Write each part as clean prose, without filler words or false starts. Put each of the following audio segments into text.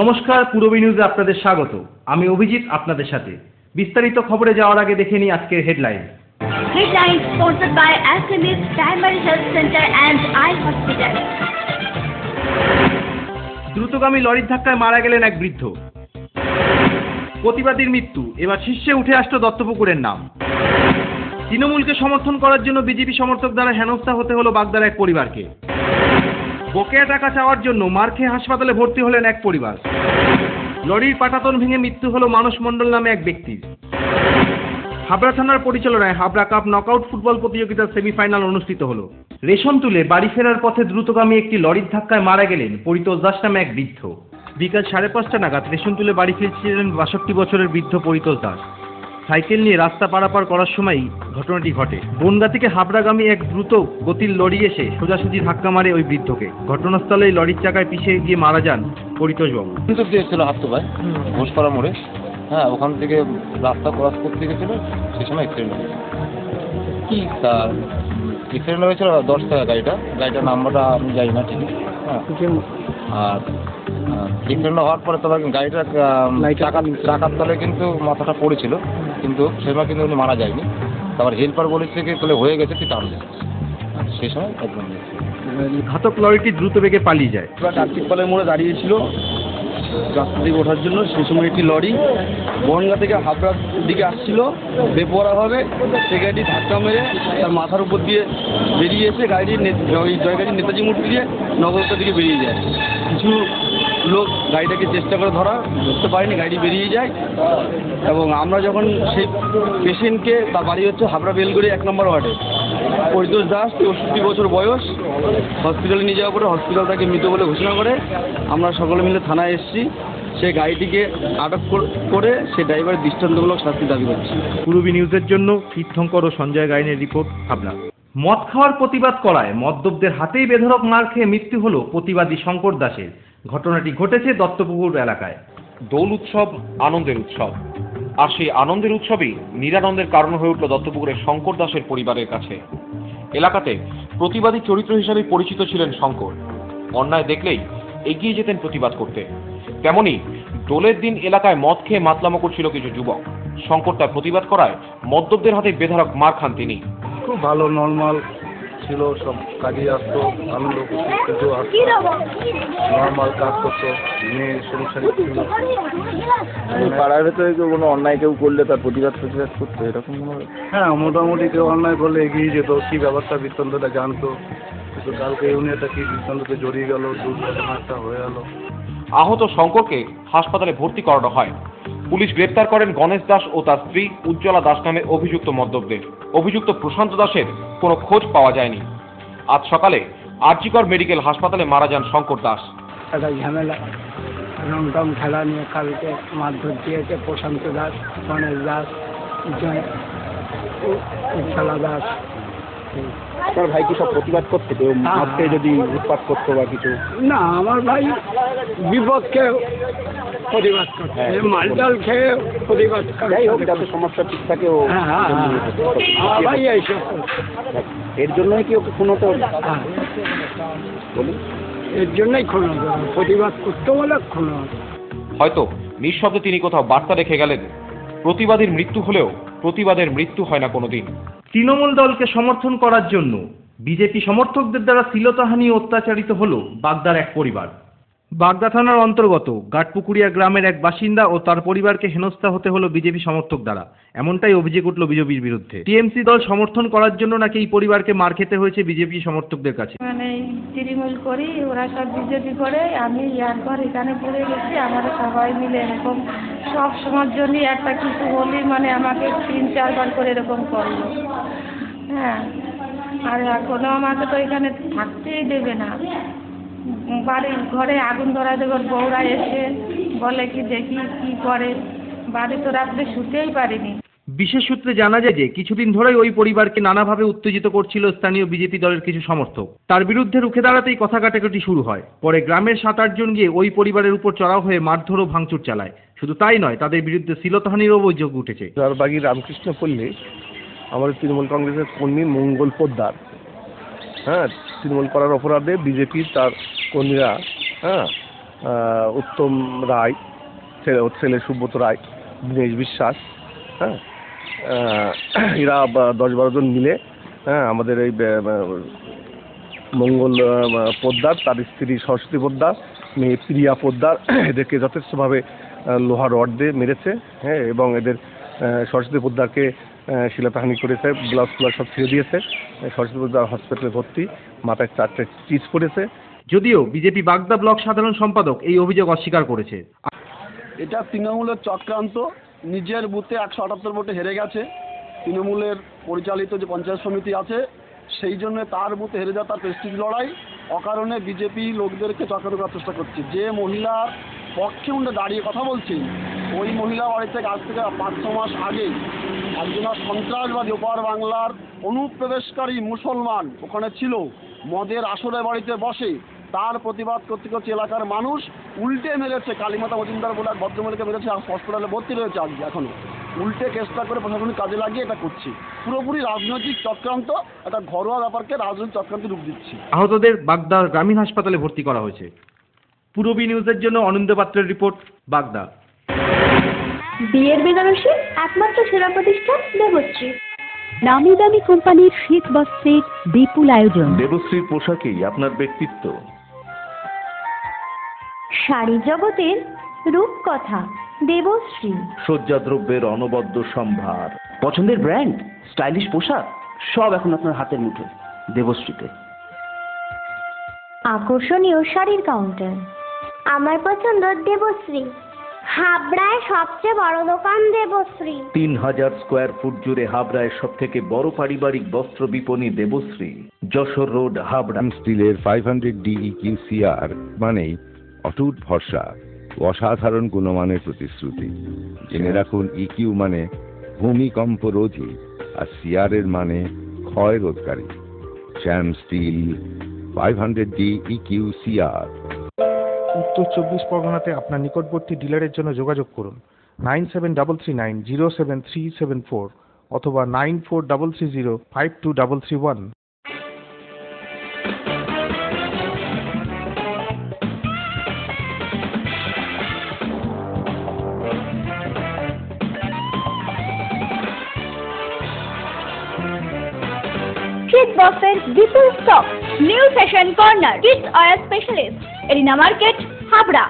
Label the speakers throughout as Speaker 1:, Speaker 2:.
Speaker 1: নমস্কার, পূরবী নিউজে আপনাদের স্বাগত। আমি অভিজিৎ আপনাদের সাথে। বিস্তারিত খবরে যাওয়ার আগে দেখে নিই আজকের headline.
Speaker 2: Headline sponsored by SMEs Primary Health Center and Eye Hospital.
Speaker 1: দ্রুতগামী লরির ধাক্কায় মারা গেলেন এক বৃদ্ধ। প্রতিবাদীর মৃত্যু, এবার শীর্ষে উঠে আসলো দত্তপুকুরের নাম। তৃণমূলকে সমর্থন করার জন্য বিজেপি সমর্থক দ্বারা হেনস্থা হতে হলো বাগদার এক পরিবারকে। বকেয়া টাকা চাওয়ার জন্য মার খেয়ে হাসপাতালে ভর্তি হলেন এক পরিবার। লরির পাটাতন ভেঙে মৃত্যু হলো মানস মণ্ডল নামে এক ব্যক্তির। হাবড়া থানার পরিচালনায় হাবড়া কাপ নকআউট ফুটবল প্রতিযোগিতার সেমিফাইনাল অনুষ্ঠিত হলো। রেশন তুলে বাড়ি ফেরার পথে দ্রুতগামী একটি লরির ধাক্কায় মারা গেলেন পরিতোষ দাস নামে এক বৃদ্ধ। বিকাল 5:30 নাগাদ রেশন তুলে বাড়ি ফিরছিলেন 62 বছরের বৃদ্ধ পরিতোষ দাস। সাইকেল নিয়ে রাস্তা পারাপার করার সময়ই ঘটনাটি ঘটে। বনগা থেকে হাবড়াগামী এক দ্রুত গতির লরি এসে সোজাসুজি ধাক্কা মারে ওই বৃদ্ধকে। ঘটনাস্থলেই লরির চাকায় পিষে গিয়ে মারা যান পরিতোষবাবু।
Speaker 3: কিন্তু দিয়েছিল হাততো ঘোষপাড়া মোড়ে, হ্যাঁ, ওখান থেকে রাস্তা ক্রস করতে গেছিল, সেই সময় অ্যাক্সিডেন্ট হয়েছে। কি তা অ্যাক্সিডেন্ট হয়েছিল 10 টাকা গাড়িটার নাম্বারটা আমি জানি না ঠিক। হ্যাঁ, আর অ্যাক্সিডেন্ট হওয়ার পরে তবে গাড়িটার চাকার তলে কিন্তু মাথাটা পড়েছিল, কিন্তু সে সময় কিন্তু উনি মারা যায়নি। তারপর হেল্পার বলেছে কি তাহলে হয়ে গেছে তুই টানলে, সেই সময় একদম
Speaker 1: ঘাতক লরিটি দ্রুত বেগে পালিয়ে যায়।
Speaker 4: কার্তিকপালের মোড়ে দাঁড়িয়েছিল রাস্তা থেকে ওঠার জন্য। সেই সময় একটি লরি বনগা থেকে হাবড়ার দিকে আসছিল বেপরোয়াভাবে। সেই গাড়িটি ধাক্কা মেরে তার মাথার উপর দিয়ে বেরিয়ে এসে গাড়ির জয়গাড়ির নেতাজি মূর্তি দিয়ে নগরতার দিকে বেরিয়ে যায়। কিছু লোক গাড়িটাকে চেষ্টা করে ধরতে পারেনি, গাড়ি বেরিয়ে যায়। এবং আমরা যখন সেই পেশেন্টকে, তার বাড়ি হচ্ছে হাবড়া বেলগুড়ি 1 নম্বর ওয়ার্ডে, পরিতোষ দাস, 64 বছর বয়স, হসপিটালে নিয়ে যাওয়ার পরে হসপিটাল তাকে মৃত বলে ঘোষণা করে। আমরা সকলে মিলে থানায় এসেছি। সে গাড়িটিকে আটক করে সে ড্রাইভারের দৃষ্টান্তমূলক শাস্তি দাবি করছে।
Speaker 1: পূরবী নিউজের জন্য তীর্থঙ্কর ও সঞ্জয় গাইনের রিপোর্ট, হাবড়া। মদ খাওয়ার প্রতিবাদ করায় মদ্যপদের হাতেই বেধড়ক মার খেয়ে মৃত্যু হলো প্রতিবাদী শঙ্কর দাসের। ঘটনাটি ঘটেছে দত্তপুকুর এলাকায়।
Speaker 5: দোল উৎসব আনন্দের উৎসব, আর সেই আনন্দের উৎসবই নিরানন্দের কারণ হয়ে উঠল দত্তপুকুরের শঙ্কর দাসের পরিবারের কাছে। এলাকাতে প্রতিবাদী চরিত্র হিসাবে পরিচিত ছিলেন শঙ্কর। অন্যায় দেখলেই এগিয়ে যেতেন প্রতিবাদ করতে। তেমনি দোলের দিন এলাকায় মদ খেয়ে মাতলামো করছিল কিছু যুবক। শঙ্কর তার প্রতিবাদ করায় মদ্যপদের হাতে বেধড়ক মার খান তিনি।
Speaker 4: খুব ভালো নর্মাল ছিল, সব কাজে আসতো, আনন্দ করতো, নর্মাল কাজ করতো, মেয়ে সংসারে ছিল।
Speaker 3: পাড়ার ভেতরে কেউ কোনো অন্যায় কেউ করলে তার প্রতিবাদ করতো এরকম?
Speaker 4: হ্যাঁ, মোটামুটি কেউ অন্যায় করলে এগিয়ে যেত, কী ব্যবস্থা বৃত্তান্তটা জানতো। কিন্তু কালকে উনি একটা কী বৃত্তান্ততে জড়িয়ে গেল, দুর্ঘটনাটা হয়ে গেল।
Speaker 5: আহত শঙ্করকে হাসপাতালে ভর্তি করানো হয়। পুলিশ গ্রেপ্তার করেন গণেশ দাস ও তার স্ত্রী উজ্জ্বলা দাস নামে অভিযুক্ত মদ্যপদের। অভিযুক্ত প্রশান্ত দাসের কোনো খোঁজ পাওয়া যায়নি। আজ সকালে আরজিকর মেডিকেল হাসপাতালে মারা যান শঙ্কর দাস।
Speaker 6: একটা ঝামেলা রংটং খেলা নিয়ে কালকে মারধর দিয়েছে প্রশান্ত দাস, গণেশ দাস, উজ্জ্বলা দাস।
Speaker 3: আপনার ভাই কি সব প্রতিবাদ করতে কেউ আজকে যদি উৎপাত করতো বা কিছু?
Speaker 6: না, আমার ভাই বিপক্ষে প্রতিবাদ করতে, মালটাল খেয়ে প্রতিবাদ করে।
Speaker 3: যাই হোক, যাতে সমস্যা ঠিক থাকে।
Speaker 6: আমার ভাই এইসব
Speaker 3: এর জন্যই কি ওকে খুন হতে?
Speaker 6: এর জন্যই খুন হতো, প্রতিবাদ করতে বলে খুন হতো।
Speaker 5: হয়তো নিঃশব্দে তিনি কোথাও বার্তা রেখে গেলেন। প্রতিবাদীর মৃত্যু হলেও প্রতিবাদের মৃত্যু হয় না কোনোদিন।
Speaker 1: তৃণমূল দলকে সমর্থন করার জন্য বিজেপি সমর্থকদের দ্বারা শ্লীলতাহানি ও অত্যাচারিত হলো বাগদার এক পরিবার। বাগদা থানার অন্তর্গত গাটপুকুরিয়া গ্রামের এক বাসিন্দা ও তার পরিবারকে হেনস্থা হতে হলো বিজেপি সমর্থক দ্বারা, এমনটাই অভিযোগ উঠল বিজেপির বিরুদ্ধে। টিএমসি দল সমর্থন করার জন্য নাকি এই পরিবারকে মার খেতে হয়েছে বিজেপি সমর্থকদের কাছে।
Speaker 7: মানে তৃণমূল করি, ওরা সব বিজেপি করে, আমি একবার এখানে পড়ে গেছি। আমরা সবাই মিলে এরকম সব সময়ের জন্যই একটা কিছু হলেই মানে আমাকে 3-4 বার করে এরকম করলো। হ্যাঁ, আর এখনো আমাকে তো এখানে থাকতেই দেবে না। বাড়ির ঘরে আগুন ধরা দেবে, বউরা এসে বলে কি দেখি কি করে। বাড়ি তো রাত্রে শুতেই পারিনি।
Speaker 1: বিশেষ সূত্রে জানা যায় যে কিছুদিন ধরেই ওই পরিবারকে নানাভাবে উত্তেজিত করছিল স্থানীয় বিজেপি দলের কিছু সমর্থক। তার বিরুদ্ধে রুখে দাঁড়াতেই কথা কাটাকাটি শুরু হয়। পরে গ্রামের 7-8 জন গিয়ে ওই পরিবারের উপর চড়াও হয়ে মারধর ও ভাঙচুর চালায়। শুধু তাই নয়, তাদের বিরুদ্ধে শ্লীলতাহানির অভিযোগ উঠেছে।
Speaker 4: লালবাগী রামকৃষ্ণ পল্লী আমাদের তৃণমূল কংগ্রেসের কর্মী মঙ্গল পোদ্দার, হ্যাঁ, তৃণমূল করার অপরাধে বিজেপির তার কর্মীরা, হ্যাঁ,
Speaker 8: উত্তম রায়, ছেলে সুব্রত রায়, দীনেশ বিশ্বাস, হ্যাঁ, এরা 10-12 জন মিলে, হ্যাঁ, আমাদের এই মঙ্গল পোদ্দার, তার স্ত্রী সরস্বতী পোদ্দার, মেয়ে প্রিয়া পোদ্দার, এদেরকে যথেষ্টভাবে লোহা রড দিয়ে মেরেছে, হ্যাঁ, এবং এদের সরস্বতী পোদ্দারকে শিলাপ্রাহানি করেছে, ব্লাউজ ফ্লাউজ সব ছেড়ে দিয়েছে। সরস্বতী পোদ্দার হসপিটালে ভর্তি, মাথায় 4টে চিজ পড়েছে।
Speaker 1: যদিও বিজেপি বাগদা ব্লক সাধারণ সম্পাদক এই অভিযোগ অস্বীকার করেছে।
Speaker 4: এটা তৃণমূলের চক্রান্ত। নিজের বুথে 178 ভোটে হেরে গেছে। তৃণমূলের পরিচালিত যে পঞ্চায়েত সমিতি আছে, সেই জন্য তার বুথে হেরে যাওয়া, তার প্রেস্টিজ লড়াই, অকারণে বিজেপি লোকদেরকে চক্রান্ত করার চেষ্টা করছে। যে মহিলার পক্ষে উনি দাঁড়িয়ে কথা বলছেন, ওই মহিলা বাড়িতে আজ থেকে 5-6 মাস আগে একজন সন্ত্রাসবাদী ওপার বাংলার অনুপ্রবেশকারী মুসলমান ওখানে ছিল, মদের আসরে বাড়িতে বসে, তার প্রতিবাদ করতে করতে এলাকার মানুষ উল্টে মেরেছে। কালীমাতা মজুমদার বলে এক ভদ্রমহিলাকে মেরেছে, হসপিটালে ভর্তি রয়েছে আজকে। এখনো উল্টে কেসটা করে প্রশাসনিক কাজে লাগিয়ে এটা করছে। পুরোপুরি রাজনৈতিক চক্রান্ত, একটা ঘরোয়া ব্যাপারকে রাজনৈতিক চক্রান্তে রূপ দিচ্ছে।
Speaker 1: আহতদের বাগদা গ্রামীণ হাসপাতালে ভর্তি করা হয়েছে। পূরবী নিউজের জন্য অনিন্দ পাত্রের রিপোর্ট, বাগদা।
Speaker 2: বিয়ের বেনারসি একমাত্র সেরা প্রতিষ্ঠান দেবশ্রী।
Speaker 9: নামি দামি কোম্পানির শীত বস্ত্রের বিপুল আয়োজন।
Speaker 10: দেবশ্রীর পোশাকেই আপনার ব্যক্তিত্ব।
Speaker 2: শাড়ি জগতের রূপকথা দেবশ্রী।
Speaker 10: সজ্জাদ্রব্যের অনবদ্য সম্ভার।
Speaker 11: পছন্দের ব্র্যান্ড, স্টাইলিশ পোশাক, সব এখন আপনার হাতের মুঠোয় দেবশ্রীতে।
Speaker 2: আকর্ষণীয় শাড়ির কাউন্টার। আমার পছন্দ দেবশ্রী। হাবড়ায় সবচেয়ে বড় দোকান দেবশ্রী।
Speaker 10: 3000 স্কোয়ার ফুট জুড়ে হাবড়ায় সব থেকে বড় পারিবারিক বস্ত্র বিপণী দেবশ্রী, যশোর রোড, হাবড়া।
Speaker 12: স্টিলের 500D EQCR মানেই অটুট ভরসা, অসাধারণ গুণমানের প্রতিশ্রুতি। জেনে রাখুন, EQ মানে ভূমিকম্প রোধী, আর CR এর মানে ক্ষয় রোধকারী। শ্যাম স্টিল 500D EQCR।
Speaker 13: উত্তর 24 পরগনাতে আপনার নিকটবর্তী ডিলারের জন্য যোগাযোগ করুন 9733907374 অথবা 9433052331।
Speaker 2: শীত বস্ত্রের বিপুল stock. New fashion corner, kids wear specialist, arena market, Habra.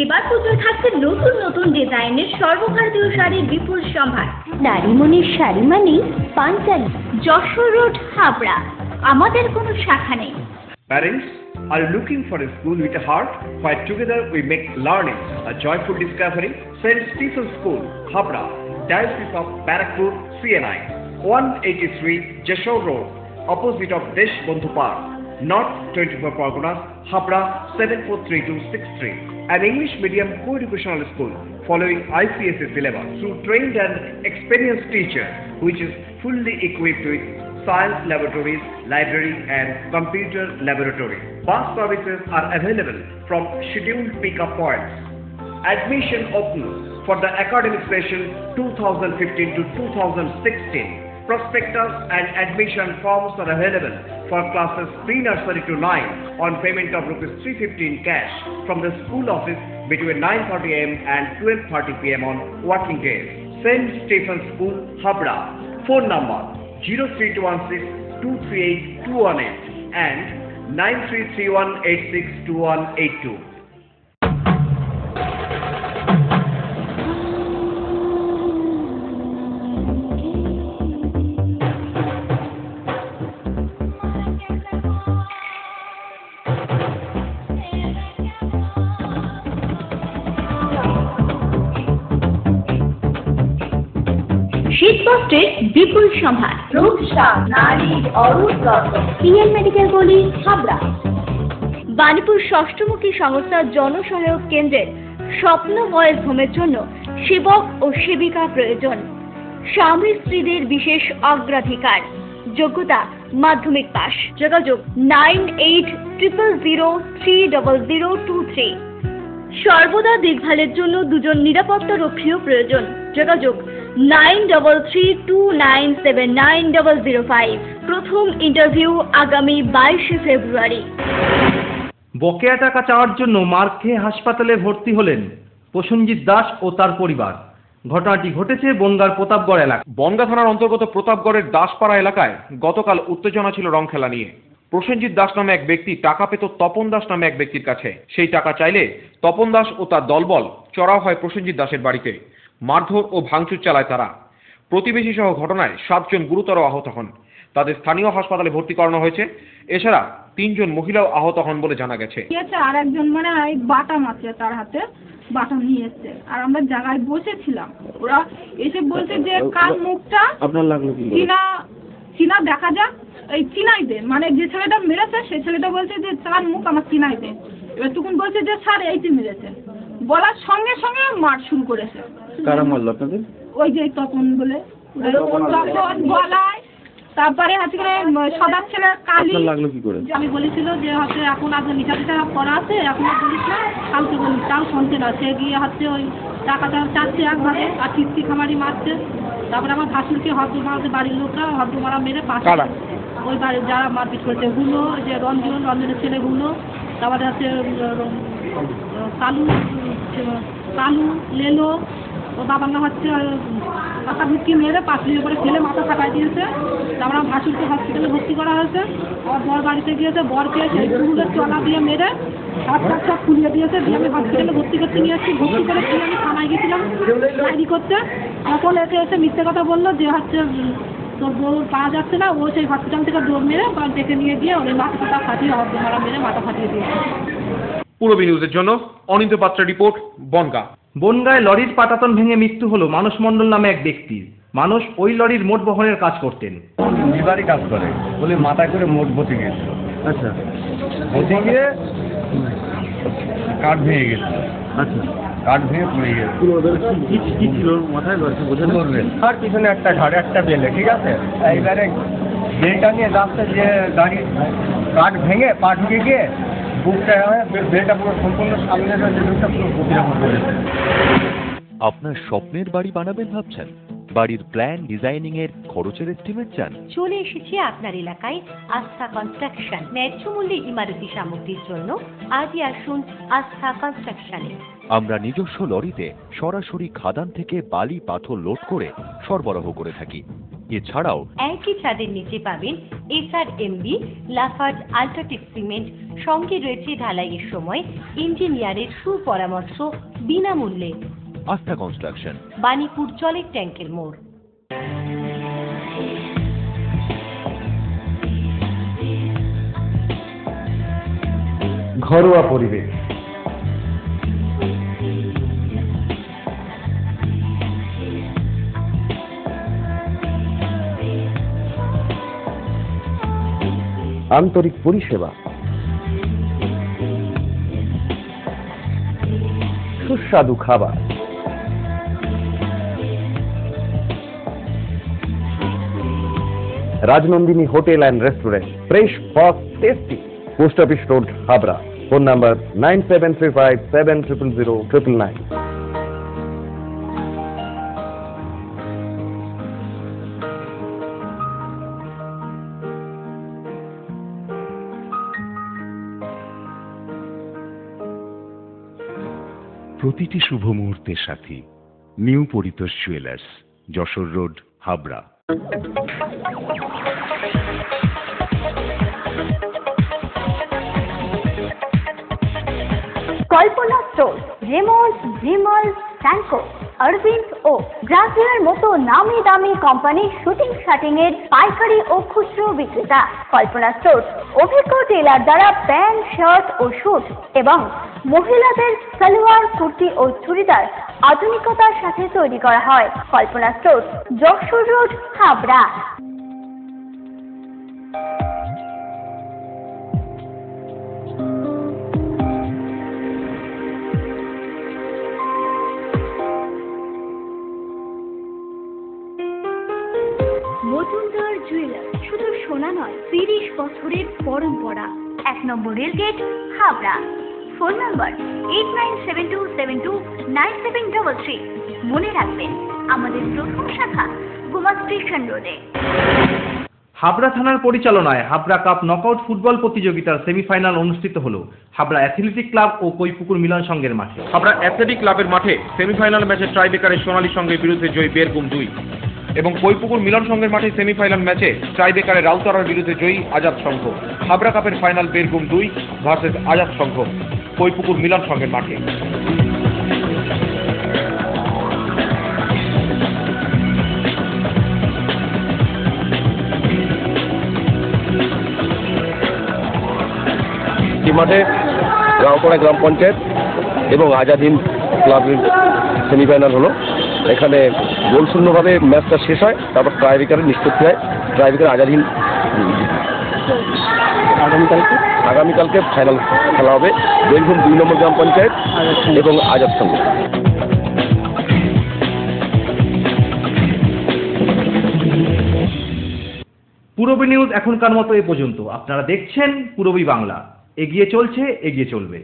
Speaker 2: এবার পুজোয় থাকছে নতুন নতুন ডিজাইনের সর্বভারতীয় শাড়ির বিপুল সম্ভার। নারীমণির শাড়ি মানেই পাঞ্জাবি। যশোর রোড, হাবড়া। আমাদের কোনো শাখা নেই।
Speaker 14: Parents, are you looking for a school with a heart where together we make learning a joyful discovery? St. Stephen's School, Habra, Diocese of Barakpur, CNI, 183 Jashore Road, opposite of Desh Bondhu Park, North 24 Parganas, Habra 743263. An English medium co-educational school following ICSE syllabus through trained and experienced teachers, which is fully equipped with science laboratories, library and computer laboratory. Bus services are available from scheduled pick-up points. Admission open for the academic session 2015 to 2016. Prospectus and admission forms are available for classes pre-nursery to 9 on payment of ₹350 in cash from the school office between 9:30 am and 12:30 pm on working days. St. Stephen's School, Habra. Phone number 03216-238-218 and 9331862182.
Speaker 2: শীতবস্ত্রের বিপুল সম্ভার। রূপসা নারীর অরূপ রত্ন। PN medical গলি, হাবড়া। বাণীপুর ষষ্ঠমুখী সংস্থা জনসহায়ক কেন্দ্রের স্বপ্নময় হোমের জন্য সেবক ও সেবিকা প্রয়োজন। স্বামী স্ত্রীদের বিশেষ অগ্রাধিকার। যোগ্যতা মাধ্যমিক পাস। যোগাযোগ 9800030023। সর্বদা দেখভালের জন্য দুজন নিরাপত্তা রক্ষীও প্রয়োজন। যোগাযোগ 9332979005। প্রথম ইন্টারভিউ আগামী 22 ফেব্রুয়ারি।
Speaker 1: বকেয়া টাকা চাওয়ার জন্য মার খেয়ে হাসপাতালে ভর্তি হলেন প্রসেনজিৎ দাস ও তার পরিবার। ঘটনাটি ঘটেছে বনগাঁর প্রতাপগড় এলাকায়।
Speaker 5: বনগাঁ থানার অন্তর্গত প্রতাপগড়ের দাসপাড়া এলাকায় গতকাল উত্তেজনা ছিল রং খেলা নিয়ে। প্রসেনজিৎ দাস নামে এক ব্যক্তি টাকা পেত তপন দাস নামে এক ব্যক্তির কাছে। সেই টাকা চাইলে তপন দাস ও তার দলবল চড়াও হয় প্রসেনজিৎ দাসের বাড়িতে। মারধর ও ভাঙচুর চালায় তারা। প্রতিবেশী সহ ঘটনায় 7 জন গুরুতর আহত হন। তাদের স্থানীয় হাসপাতালে ভর্তি করানো হয়েছে। এছাড়া 3 জন মহিলাও আহত হন বলে জানা গেছে।
Speaker 7: আর একজন মানে বাটা মারছে, তার হাতে বাটা নিয়ে এসছে, আর আমরা জায়গায় বসেছিলাম। ওরা এসে বলছে যে কার মুখটা
Speaker 4: আপনার লাগলো কি
Speaker 7: চিনা দেখা যাক, এই চিনাই দে, মানে যে ছেলেটা মেরেছে সেই ছেলেটা বলছে যে তার মুখ আমার চিনাই দে। এবার তখন বলছে যে স্যার এইটি মেরেছে, বলার সঙ্গে সঙ্গে মার শুরু করেছে।
Speaker 4: কারা মারলো আপনাদের?
Speaker 7: ওই যে তপন বলে, তপন গলায়, তারপরে হচ্ছে সদার ছেলে কালী।
Speaker 4: লাগলো কি করে?
Speaker 7: আমি বলেছিল যে হচ্ছে এখন আগে লিখা করা আছে, এখন বলিস না, কালকে বলিস, তাও শুনছে না। সে গিয়ে হচ্ছে ওই টাকাটা চাচ্ছে একভাবে, আর চিস্তি খামারি মারছে। তারপরে আমার ভাসুরকে হদ্দ মারতে বাড়ির লোকরা হদ্দ মারা মেরে পাশে ওই বাড়ির যারা মারপিট করেছে হুলো, যে রঞ্জনের ছেলেগুলো, তারপরে হচ্ছে কালু লেলো, ও বাবা হচ্ছে মাথা ভিটকি মেরে পাঁচলির উপরে ফেলে মাথা ফাটাই দিয়েছে। তারপরে আমার ভাসুরকে হসপিটালে ভর্তি করা হয়েছে। আমার বর বাড়িতে গিয়েছে, বরকে সেই চুলের চলা দিয়ে মেরে হাত সব ফুলিয়ে দিয়েছে। দিয়ে আমি হসপিটালে ভর্তি করতে নিয়ে এসেছি। ভর্তি করে আমি থানায় গেছিলাম ডায়েরি করতে। তখন এসে মিথ্যে কথা বললো যে হচ্ছে তোর বউ পাওয়া যাচ্ছে না। ও সেই হসপিটাল থেকে দৌড় মেরে ডেকে নিয়ে গিয়ে ওই মাথাটা ফাটিয়ে মারা মেরে মাথা ফাটিয়ে দিয়েছে।
Speaker 5: পূরবী নিউজের জন্য অনিন্দ পাত্রের রিপোর্ট, বনগাঁ।
Speaker 1: বনগাঁয় লরির পাটাতন ভেঙে মৃত্যু হলো মানস মণ্ডল নামে এক ব্যক্তির। মানুষ ওই লরির মোট বহরের কাজ করতেন।
Speaker 8: বিবারই কাজ করে বলে মাথায় করে মোট বসে গেছিল। আচ্ছা, বসে গিয়ে কাঠ ভেঙে গেছিল। আচ্ছা, কাঠ ভেঙে পড়ে গেছে। কি ছিল মাথায়? বোঝা করবেন আর পিছনে একটা ঘাড়ে একটা বেলে, ঠিক আছে। এইবারে বেলটা নিয়ে যাচ্ছে, যে গাড়ি কাঠ ভেঙে পা ঢুকে গিয়ে বুকটা বেলটা পুরো সম্পূর্ণ সামনে বুকটা পুরো গভীর করেছে।
Speaker 15: আপনার স্বপ্নের বাড়ি বানাবেন ভাবছেন? বাড়ির প্ল্যান ডিজাইনিং এর খরচের এস্টিমেট চান?
Speaker 16: চলে এসেছে আপনার এলাকায় আস্থা কনস্ট্রাকশন। ন্যায্য মূল্যে ইমারতি সামগ্রীর জন্য আজই আসুন আস্থা কনস্ট্রাকশনে।
Speaker 15: আমরা নিজস্ব লরিতে সরাসরি খাদান থেকে বালি পাথর লোড করে সরবরাহ করে থাকি। এছাড়াও
Speaker 16: একই ছাদের নিচে পাবেন SRMB, লাফার্জ, আল্ট্রাটেক সিমেন্ট। সঙ্গে রয়েছে ঢালাইয়ের সময় ইঞ্জিনিয়ারের সুপরামর্শ বিনামূল্যে।
Speaker 15: আস্থা কনস্ট্রাকশন,
Speaker 16: বাণীপুর জলের ট্যাঙ্কের মোড়।
Speaker 17: ঘরোয়া পরিবেশ, আন্তরিক পরিষেবা, সুস্বাদু খাবার, Rajnandini hotel and restaurant, fresh, fast, tasty. Post office road, Habra. Phone number 9735700999।
Speaker 12: প্রতিটি শুভ মুহূর্তের সাথী new Paritosh jewellers, Jessore road, Habra.
Speaker 2: Kalpana store, Raymonds, Vimal, Sanco, Arvind ও গ্রাসিয়ার মতো নামি দামি কোম্পানির শুটিং শাটিং এর পাইকারি ও খুচরো বিক্রেতা। কল্পনা স্টোর অভিজ্ঞ টেলার দ্বারা প্যান্ট, শার্ট ও স্যুট এবং মহিলাদের সালোয়ার, কুর্তি ও চুড়িদার আধুনিকতার সাথে তৈরি করা হয়। Kalpana store, Jessore road, Habra. Majumdar jewellers শুধু সোনা নয়, 30 বছরের পরম্পরা। 1 নম্বর রেলগেট, হাবড়া। Phone number 8972729733। মনে রাখবেন আমাদের প্রথম শাখা গোমা স্টেশন রোডে।
Speaker 1: হাবড়া থানার পরিচালনায় হাবড়া কাপ নকআউট ফুটবল প্রতিযোগিতার সেমিফাইনাল অনুষ্ঠিত হলো হাবড়া অ্যাথলেটিক ক্লাব ও কৈপুকুর মিলন সংঘের মাঠে।
Speaker 5: হাবড়া অ্যাথলেটিক ক্লাবের মাঠে সেমিফাইনাল ম্যাচে ট্রাইবেকারে সোনালী সংঘের বিরুদ্ধে জয়ী বেরগুম 2 এবং কৈপুকুর মিলন সংঘের মাঠে সেমিফাইনাল ম্যাচে ট্রাইবেকারে রাউতারার বিরুদ্ধে জয়ী আজাদ সংঘ। হাবড়া কাপের ফাইনাল বেরগুম 2 ভার্সেস আজাদ সংঘ কৈপুকুর মিলন সংঘের মাঠে।
Speaker 8: এই মাঠে রাউপাড়া গ্রাম পঞ্চায়েত এবং আজাদ হিন্দ ক্লাবের সেমিফাইনাল হলো। এখানে গোলশূন্যভাবে ম্যাচটা শেষ হয়, তারপর ট্রাইবেকারের নিষ্পত্তি হয়। ট্রাইবেকার আজাদ হিন্দ আগামীকালকে ফাইনাল খেলা হবে বেরগুম 2 নম্বর গ্রাম পঞ্চায়েত এবং আজাদ সংঘ।
Speaker 1: পূরবী নিউজ এখনকার মতো এ পর্যন্ত। আপনারা দেখছেন পূরবী বাংলা। এগিয়ে চলছে, এগিয়ে চলবে।